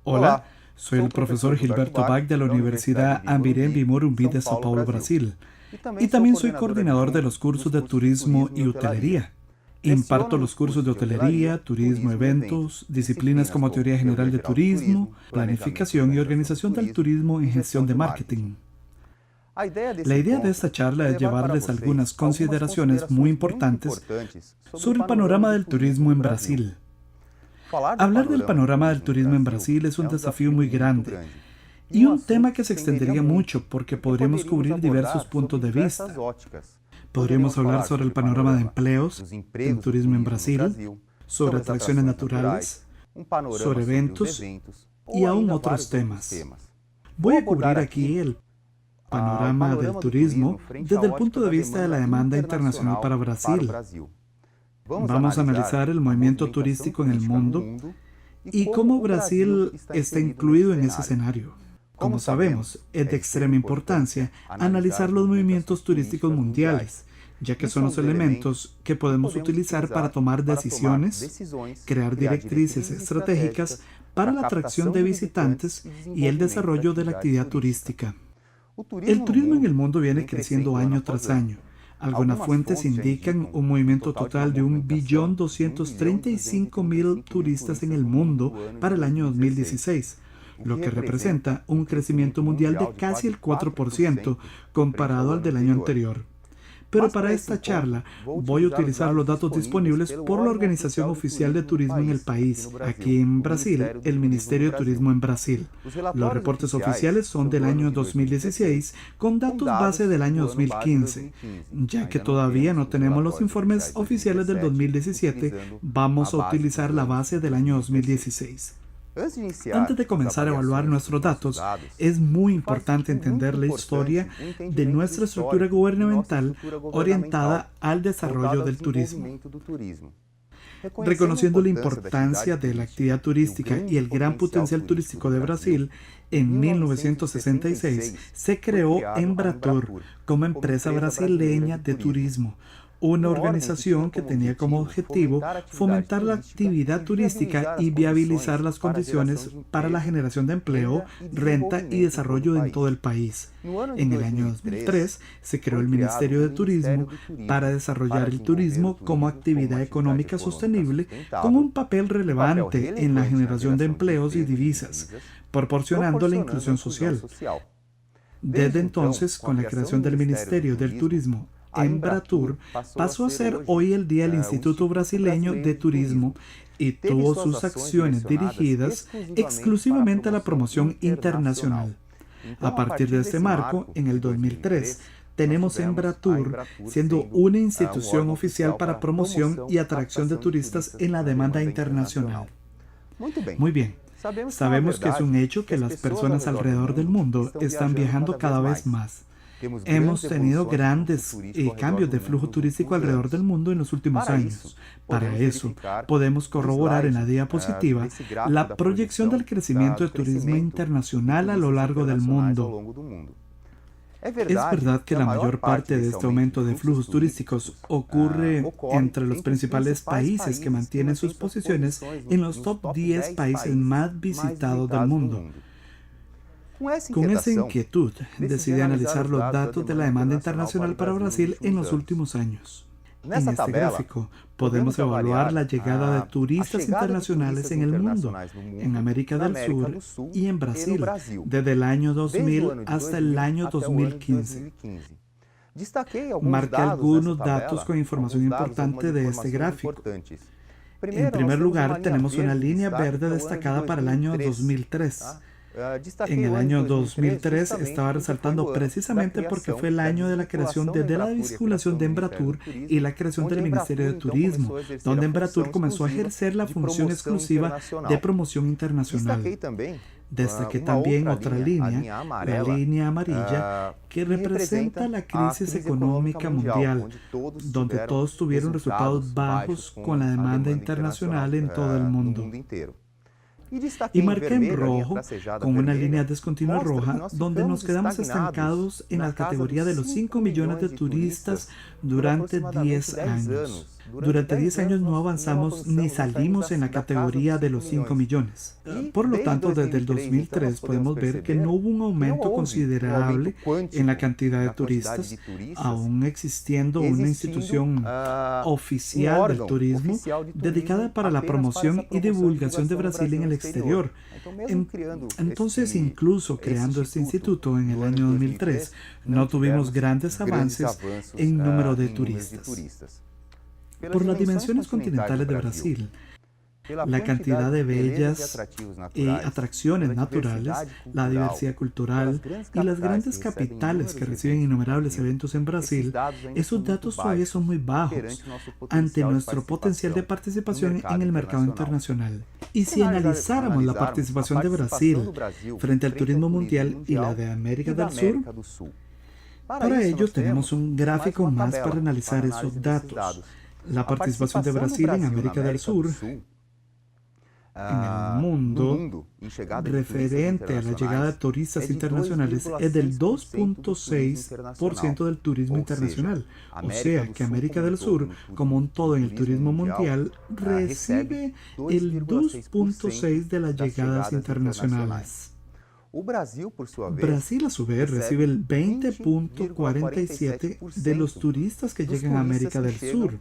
Hola, soy el profesor Gilberto Bach de la Universidad Ambirembi Morumbi de Sao Paulo, Brasil. Y también soy coordinador de los cursos de turismo y hotelería. Imparto los cursos de hotelería, turismo, eventos, disciplinas como teoría general de turismo, planificación y organización del turismo en gestión de marketing. La idea de esta charla es llevarles algunas consideraciones muy importantes sobre el panorama del turismo en Brasil. Hablar del panorama del turismo en Brasil es un desafío muy grande y un tema que se extendería mucho porque podríamos cubrir diversos puntos de vista. Podríamos hablar sobre el panorama de empleos en turismo en Brasil, sobre atracciones naturales, sobre eventos y aún otros temas. Voy a cubrir aquí el panorama del turismo desde el punto de vista de la demanda internacional para Brasil. Vamos a analizar el movimiento turístico en el mundo y cómo Brasil está incluido en ese escenario. Como sabemos, es de extrema importancia analizar los movimientos turísticos mundiales, ya que son los elementos que podemos utilizar para tomar decisiones, crear directrices estratégicas para la atracción de visitantes y el desarrollo de la actividad turística. El turismo en el mundo viene creciendo año tras año. Algunas fuentes indican un movimiento total de 1.235.000 turistas en el mundo para el año 2016, lo que representa un crecimiento mundial de casi el 4% comparado al del año anterior. Pero para esta charla voy a utilizar los datos disponibles por la Organización Oficial de Turismo en el país, aquí en Brasil, el Ministerio de Turismo en Brasil. Los reportes oficiales son del año 2016 con datos base del año 2015. Ya que todavía no tenemos los informes oficiales del 2017, vamos a utilizar la base del año 2016. Antes de comenzar a evaluar nuestros datos, es muy importante entender la historia de nuestra estructura gubernamental orientada al desarrollo del turismo. Reconociendo la importancia de la actividad turística y el gran potencial turístico de Brasil, en 1966 se creó Embratur como empresa brasileña de turismo, una organización que tenía como objetivo fomentar la actividad turística y viabilizar las condiciones para la generación de empleo, renta y desarrollo en todo el país. En el año 2003 se creó el Ministerio de Turismo para desarrollar el turismo como actividad económica sostenible con un papel relevante en la generación de empleos y divisas, proporcionando la inclusión social. Desde entonces, con la creación del Ministerio del Turismo, Embratur pasó a ser hoy el día el Instituto Brasileño de Turismo y tuvo sus acciones dirigidas exclusivamente a la promoción internacional. A partir de este marco, en el 2003, tenemos Embratur siendo una institución oficial para promoción y atracción de turistas en la demanda internacional. Muy bien. Sabemos que es un hecho que las personas alrededor del mundo están viajando cada vez más. Hemos tenido grandes cambios de flujo turístico alrededor del mundo en los últimos años. Para eso, podemos corroborar en la diapositiva la proyección del crecimiento del turismo internacional a lo largo del mundo. Es verdad que la mayor parte de este aumento de flujos turísticos ocurre entre los principales países que mantienen sus posiciones en los top 10 países más visitados del mundo. Con esa inquietud, decidí analizar los datos de la demanda internacional para Brasil en los últimos años. En este gráfico podemos evaluar la llegada de turistas internacionales en el mundo, en América del Sur y en Brasil, desde el año 2000 hasta el año 2015. Marqué algunos datos con información importante de este gráfico. En primer lugar, tenemos una línea verde destacada para el año 2003. En el año 2003 estaba resaltando precisamente porque fue el año de la creación de la vinculación de Embratur y la creación del Ministerio de Turismo, donde Embratur comenzó a ejercer la función exclusiva de promoción internacional. Destaqué también otra línea, la línea amarilla, que representa la crisis económica mundial, donde todos tuvieron resultados bajos con la demanda internacional en todo el mundo. Y marqué en rojo, con una línea discontinua roja, donde nos quedamos estancados en la categoría de los 5 millones de turistas durante 10 años. Durante 10 años no avanzamos ni salimos en la categoría de los 5 millones. Por lo tanto, desde el 2003 podemos ver que no hubo un aumento considerable en la cantidad de turistas, aún existiendo una institución oficial del turismo dedicada para la promoción y divulgación de Brasil en el exterior. Entonces, incluso creando este instituto en el año 2003, no tuvimos grandes avances en número de turistas. Por las dimensiones continentales de Brasil, la cantidad de bellas atracciones naturales, la diversidad cultural y las grandes capitales que reciben innumerables eventos en Brasil, esos datos todavía son muy bajos ante nuestro potencial de participación en el mercado internacional. Y si analizáramos la participación de Brasil frente al turismo mundial y la de América del Sur, para ello tenemos un gráfico más para analizar esos datos. La participación de Brasil en América del Sur en el mundo referente a la llegada de turistas internacionales es del 2.6% del turismo internacional. O sea que América del Sur, como un todo en el turismo mundial, recibe el 2.6% de las llegadas internacionales. Brasil, a su vez, recibe el 20.47% de los turistas que llegan a América del Sur.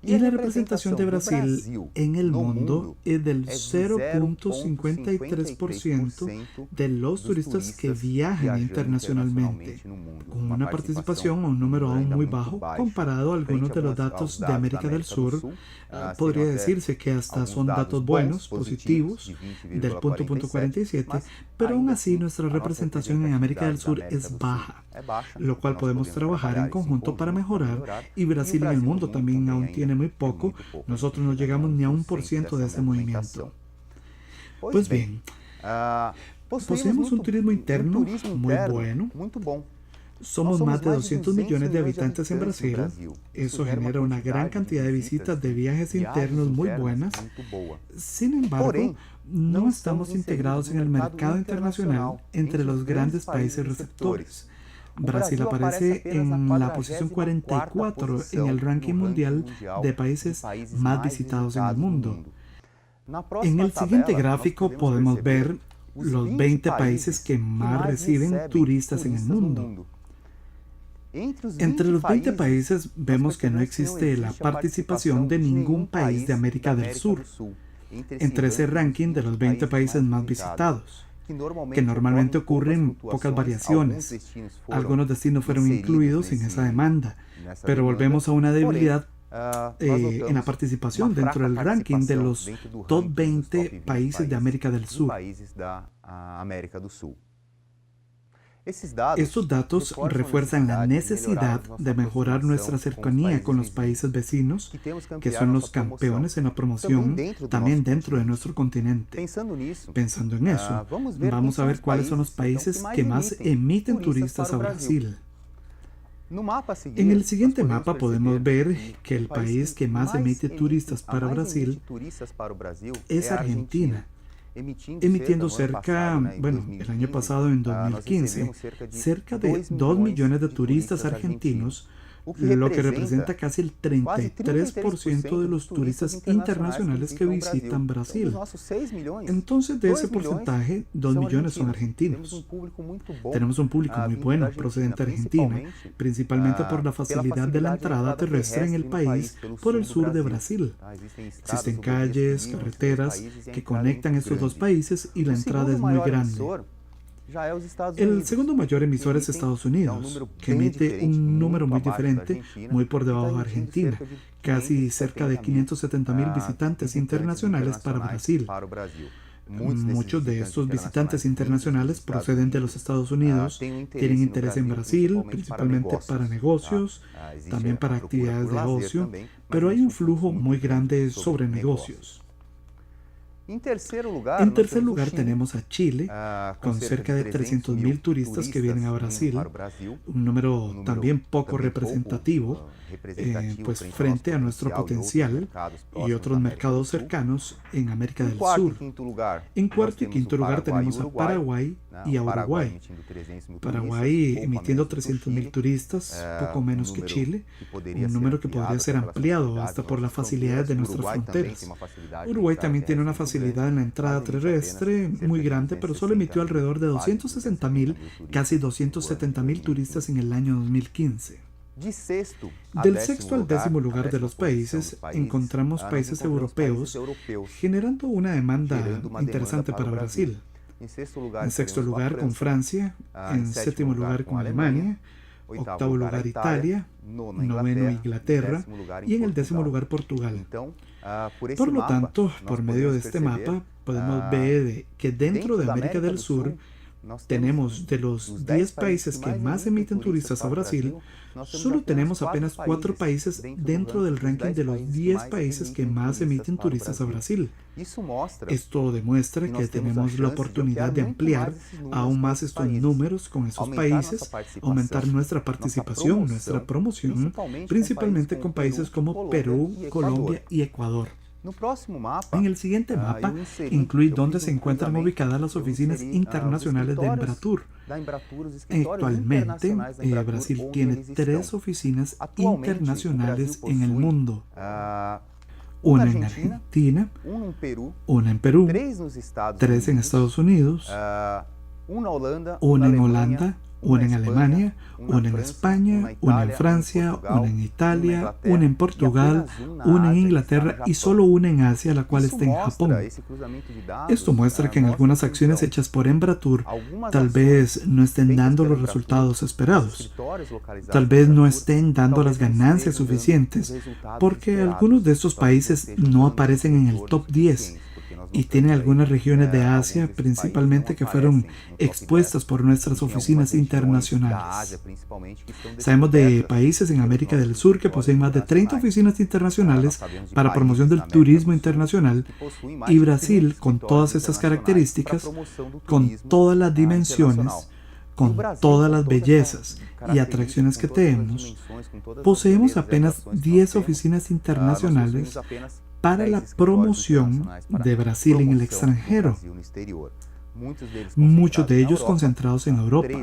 Y la representación de Brasil en el mundo es del 0.53% de los turistas que viajan internacionalmente, con una participación o un número aún muy bajo comparado a algunos de los datos de América del Sur. Podría decirse que hasta son datos buenos, positivos, del punto 47, pero aún así nuestra representación en América del Sur es baja, lo cual podemos trabajar en conjunto para mejorar, y Brasil en el mundo también aún tiene muy poco. Nosotros no llegamos ni a 1% de ese movimiento. Pues bien, poseemos un turismo interno muy bueno. Somos más de 200 millones de habitantes en Brasil. Eso genera una gran cantidad de visitas de viajes internos muy buenas. Sin embargo, no estamos integrados en el mercado internacional entre los grandes países receptores. Brasil aparece en la posición 44 en el ranking mundial de países más visitados en el mundo. En el siguiente gráfico podemos ver los 20 países que más reciben turistas en el mundo. Entre los 20 países vemos que no existe la participación de ningún país de América del Sur entre ese ranking de los 20 países más visitados, que normalmente ocurren pocas variaciones. Algunos destinos fueron incluidos en esa demanda, pero volvemos a una debilidad en la participación dentro del ranking de los top 20 países de América del Sur. Estos datos refuerzan la necesidad de mejorar nuestra cercanía con los países vecinos, que son los campeones en la promoción, también dentro de nuestro continente. Pensando en eso, vamos a ver cuáles son los países que más emiten turistas a Brasil. En el siguiente mapa podemos ver que el país que más emite turistas para Brasil es Argentina, emitiendo el año pasado, en 2015, cerca de 2 millones de turistas argentinos, lo que representa casi el 33% de los turistas internacionales que visitan Brasil. Entonces, de ese porcentaje, 2 millones son argentinos. Tenemos un público muy bueno procedente de Argentina, principalmente por la facilidad de la entrada terrestre en el país por el sur de Brasil. Existen calles, carreteras que conectan estos dos países y la entrada es muy grande. El segundo mayor emisor es Estados Unidos, que emite un número muy diferente, muy por debajo de Argentina, casi cerca de 570,000 visitantes internacionales para Brasil. Muchos de estos visitantes internacionales proceden de los Estados Unidos, tienen interés en Brasil, principalmente para negocios, también para actividades de ocio, pero hay un flujo muy grande sobre negocios. En tercer lugar tenemos a Chile, con cerca de 300,000 turistas que vienen a Brasil, un número también poco representativo, pues frente a nuestro potencial y otros mercados cercanos en América del Sur. En cuarto y quinto lugar tenemos a Paraguay, y a Uruguay. Paraguay emitiendo 300.000 turistas, poco menos que Chile, un número que podría ser ampliado hasta por las facilidades de nuestras fronteras. Uruguay también tiene una facilidad en la entrada terrestre muy grande, pero solo emitió alrededor de 260.000, casi 270.000 turistas en el año 2015. Del sexto al décimo lugar de los países, encontramos países europeos generando una demanda interesante para Brasil. En sexto lugar con Francia, en séptimo lugar con Alemania, octavo lugar Italia, noveno Inglaterra y en el décimo lugar Portugal. Por lo tanto, por medio de este mapa, podemos ver que dentro de América del Sur tenemos de los 10 países que más emiten turistas a Brasil, solo tenemos apenas 4 países dentro del ranking de los 10 países que más emiten turistas a Brasil. Esto demuestra que tenemos la oportunidad de ampliar aún más estos números con esos países, aumentar nuestra participación, nuestra promoción, principalmente con países como Perú, Colombia y Ecuador. En el siguiente mapa incluye dónde se encuentran ubicadas las oficinas internacionales de Embratur. Actualmente, Brasil tiene 3 oficinas internacionales en el mundo. Una en Argentina, una en Perú, 3 en Estados Unidos, una en Holanda, una en Alemania, una en España, una en Francia, una en Italia, una en Portugal, una en Inglaterra y solo una en Asia, la cual está en Japón. Esto muestra que en algunas acciones hechas por Embratur tal vez no estén dando los resultados esperados. Tal vez no estén dando las ganancias suficientes porque algunos de estos países no aparecen en el top 10. Y tiene algunas regiones de Asia, principalmente, que fueron expuestas por nuestras oficinas internacionales. Sabemos de países en América del Sur que poseen más de 30 oficinas internacionales para promoción del turismo internacional, y Brasil, con todas estas características, con todas las dimensiones, con todas las bellezas y atracciones que tenemos, poseemos apenas 10 oficinas internacionales para la promoción de Brasil en el extranjero. Muchos de ellos concentrados en Europa,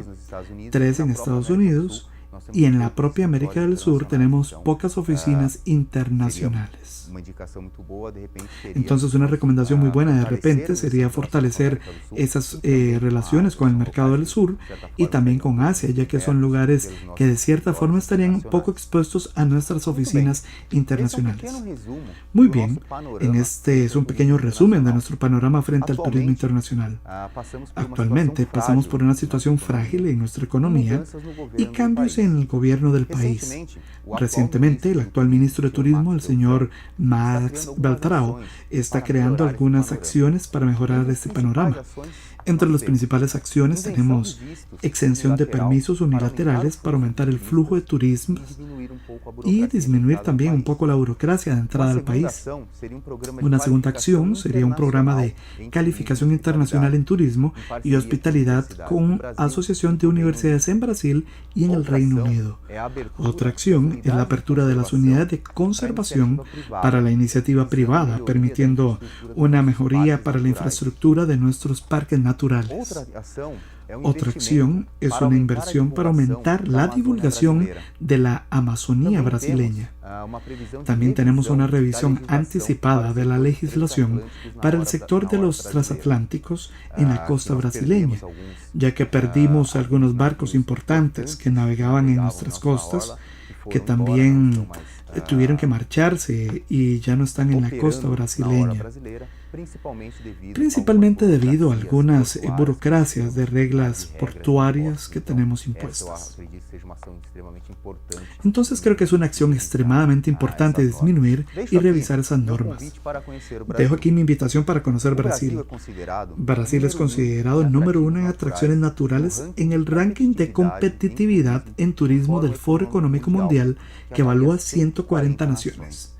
3 en Estados Unidos, y en la propia América del Sur tenemos pocas oficinas internacionales. Entonces, una recomendación muy buena de repente sería fortalecer esas relaciones con el mercado del sur y también con Asia, ya que son lugares que de cierta forma estarían poco expuestos a nuestras oficinas internacionales. Muy bien, este es un pequeño resumen de nuestro panorama frente al turismo internacional. Actualmente pasamos por una situación frágil en nuestra economía y cambios en el gobierno del país. Recientemente, el actual ministro de Turismo, el señor Max Beltrão, está creando algunas acciones para mejorar este panorama. Entre las principales acciones tenemos exención de permisos unilaterales para aumentar el flujo de turismo y disminuir también un poco la burocracia de entrada al país. Una segunda acción sería un programa de calificación internacional en turismo y hospitalidad con asociación de universidades en Brasil y en el Reino Unido. Otra acción es la apertura de las unidades de conservación para la iniciativa privada, permitiendo una mejoría para la infraestructura de nuestros parques naturales. Otra acción es una inversión para aumentar la divulgación de la Amazonía brasileña. También tenemos una revisión anticipada de la legislación para el sector de los transatlánticos en la costa brasileña, ya que perdimos algunos barcos importantes que navegaban en nuestras costas, que también tuvieron que marcharse y ya no están en la costa brasileña, principalmente debido a algunas burocracias de reglas portuarias que tenemos impuestas. Entonces creo que es una acción extremadamente importante disminuir y revisar esas normas. Dejo aquí mi invitación para conocer Brasil. Brasil es considerado el número 1 en atracciones naturales en el ranking de competitividad en turismo del Foro Económico Mundial, que evalúa 140 naciones.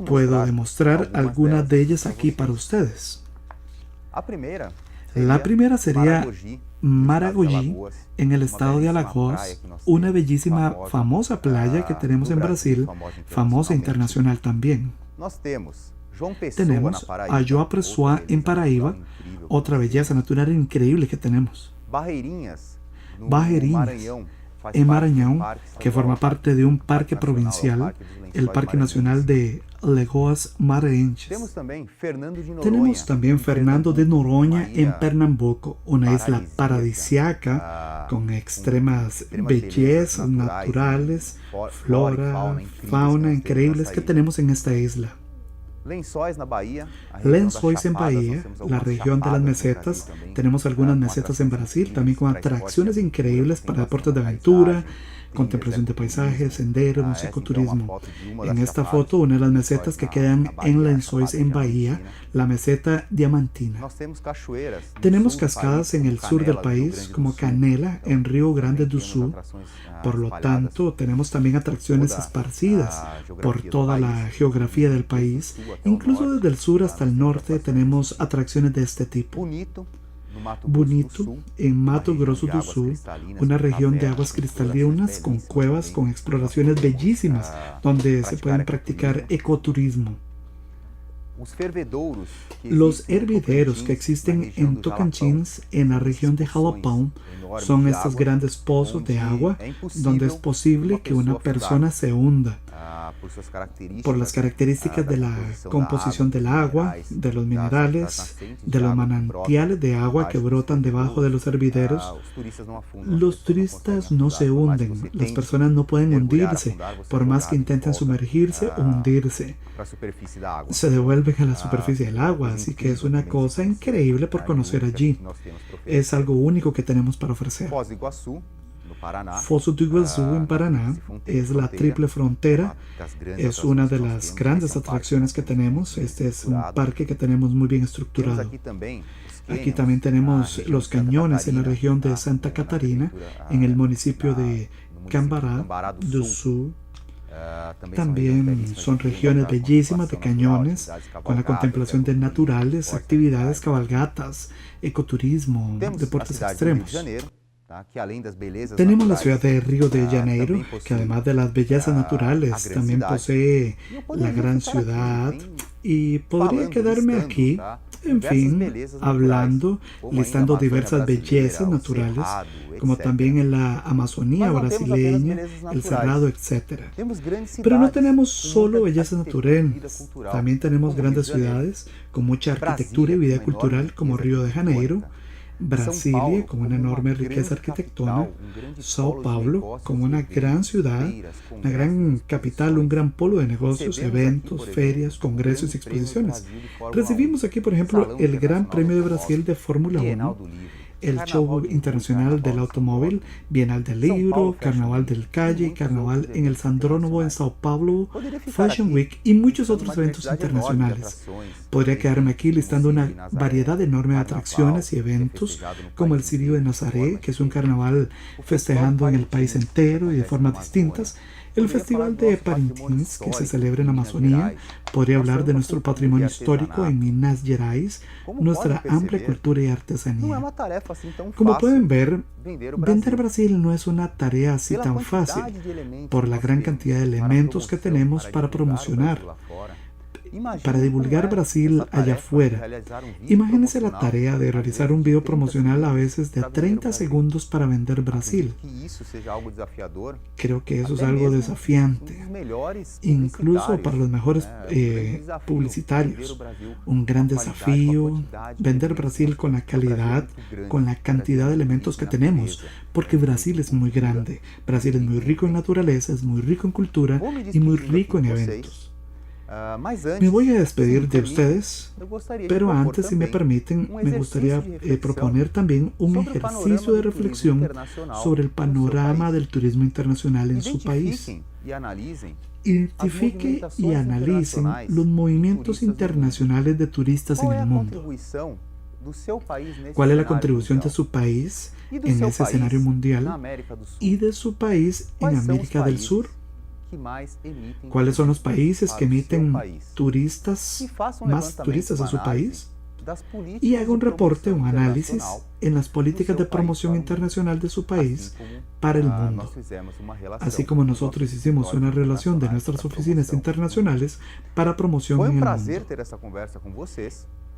Puedo demostrar algunas de ellas aquí para ustedes. La primera sería Maragogi, en el estado de Alagoas, una bellísima, famosa playa que tenemos en Brasil, famosa internacional también. Tenemos a João Pessoa en Paraíba, otra belleza natural increíble que tenemos. Barreirinhas, en Maranhão, que forma parte de un parque provincial, el Parque Nacional de Lagoas Maranhenses. Tenemos también Fernando de Noronha en Pernambuco, una isla paradisíaca con extremas bellezas naturales, flora, fauna increíbles que tenemos en esta isla. Lençóis en Bahía, la región de las mesetas. Tenemos algunas mesetas en Brasil, también con atracciones increíbles para deportes de aventura, contemplación de paisajes, senderos, ecoturismo. En esta foto, una de las mesetas que quedan en Lençóis en Bahía, la meseta Diamantina. Tenemos cascadas en el sur del país, como Canela en Rio Grande do Sul. Por lo tanto, tenemos también atracciones esparcidas por toda la geografía del país. Incluso desde el sur hasta el norte tenemos atracciones de este tipo. Bonito, en Mato Grosso do Sul, una región de aguas cristalinas con cuevas con exploraciones bellísimas donde se pueden practicar ecoturismo. Los hervideros que existen en Tocantins, en la región de Jalapão, son estos grandes pozos de agua donde es posible que una persona se hunda por las características de la composición del agua, de los minerales, de los manantiales de agua que brotan debajo de los hervideros. Los turistas no se hunden, las personas no pueden hundirse, por más que intenten sumergirse o hundirse. Se devuelven a la superficie del agua, así que es una cosa increíble por conocer allí. Es algo único que tenemos para ofrecer. Foz do Iguazú en Paraná es la triple frontera, es una de las grandes atracciones que tenemos. Este es un parque que tenemos muy bien estructurado. Aquí también tenemos los cañones en la región de Santa Catarina, en el municipio de Cambará do Sul. También son regiones bellísimas de cañones, con la contemplación de naturales, actividades, cabalgatas, ecoturismo, deportes extremos. Tenemos la ciudad de Río de Janeiro, que además de las bellezas naturales, también posee la gran ciudad. Y podría quedarme aquí, en fin, hablando, listando diversas bellezas naturales, como también en la Amazonía brasileña, el Cerrado, etc. Pero no tenemos solo bellezas naturales, también tenemos grandes ciudades con mucha arquitectura y vida cultural como Río de Janeiro, Brasilia con una enorme riqueza arquitectónica, Sao Paulo como una gran ciudad, una gran capital, un gran polo de negocios, eventos, ferias, congresos y exposiciones. Recibimos aquí, por ejemplo, el Gran Premio de Brasil de Fórmula 1, el Show Internacional del Automóvil, Bienal del Libro, Carnaval del Calle, Carnaval en el Sandrónovo en Sao Paulo, Fashion Week y muchos otros eventos internacionales. Podría quedarme aquí listando una variedad enorme de atracciones y eventos, como el Cirio de Nazaré, que es un carnaval festejando en el país entero y de formas distintas, el Festival de Parintins, que se celebra en Amazonía. Podría hablar de nuestro patrimonio histórico en Minas Gerais, nuestra amplia cultura y artesanía. Como pueden ver, vender Brasil no es una tarea así tan fácil, por la gran cantidad de elementos que tenemos para promocionar, para divulgar Brasil allá afuera. Imagínense la tarea de realizar un video promocional a veces de 30 segundos para vender Brasil. Creo que eso es algo desafiante, incluso para los mejores publicitarios. Un gran desafío, vender Brasil con la calidad, con la cantidad de elementos que tenemos, porque Brasil es muy grande. Brasil es muy rico en naturaleza, es muy rico en cultura y muy rico en eventos. Me voy a despedir de ustedes, pero antes, si me permiten, me gustaría proponer también un ejercicio de reflexión sobre el panorama del turismo internacional en su país. Identifique y analicen los movimientos internacionales de turistas en el mundo. ¿Cuál es la contribución de su país en ese escenario mundial y de su país en América del Sur? ¿Cuáles son los países que emiten turistas, más turistas a su país? Y haga un reporte, un análisis en las políticas de promoción internacional de su país para el mundo. Así como nosotros hicimos una relación de nuestras oficinas internacionales para promoción en el mundo.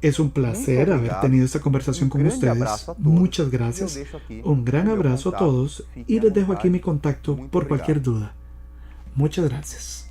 Es un placer haber tenido esta conversación con ustedes. Muchas gracias. Un gran abrazo a todos y les dejo aquí mi contacto por cualquier duda. Muchas gracias.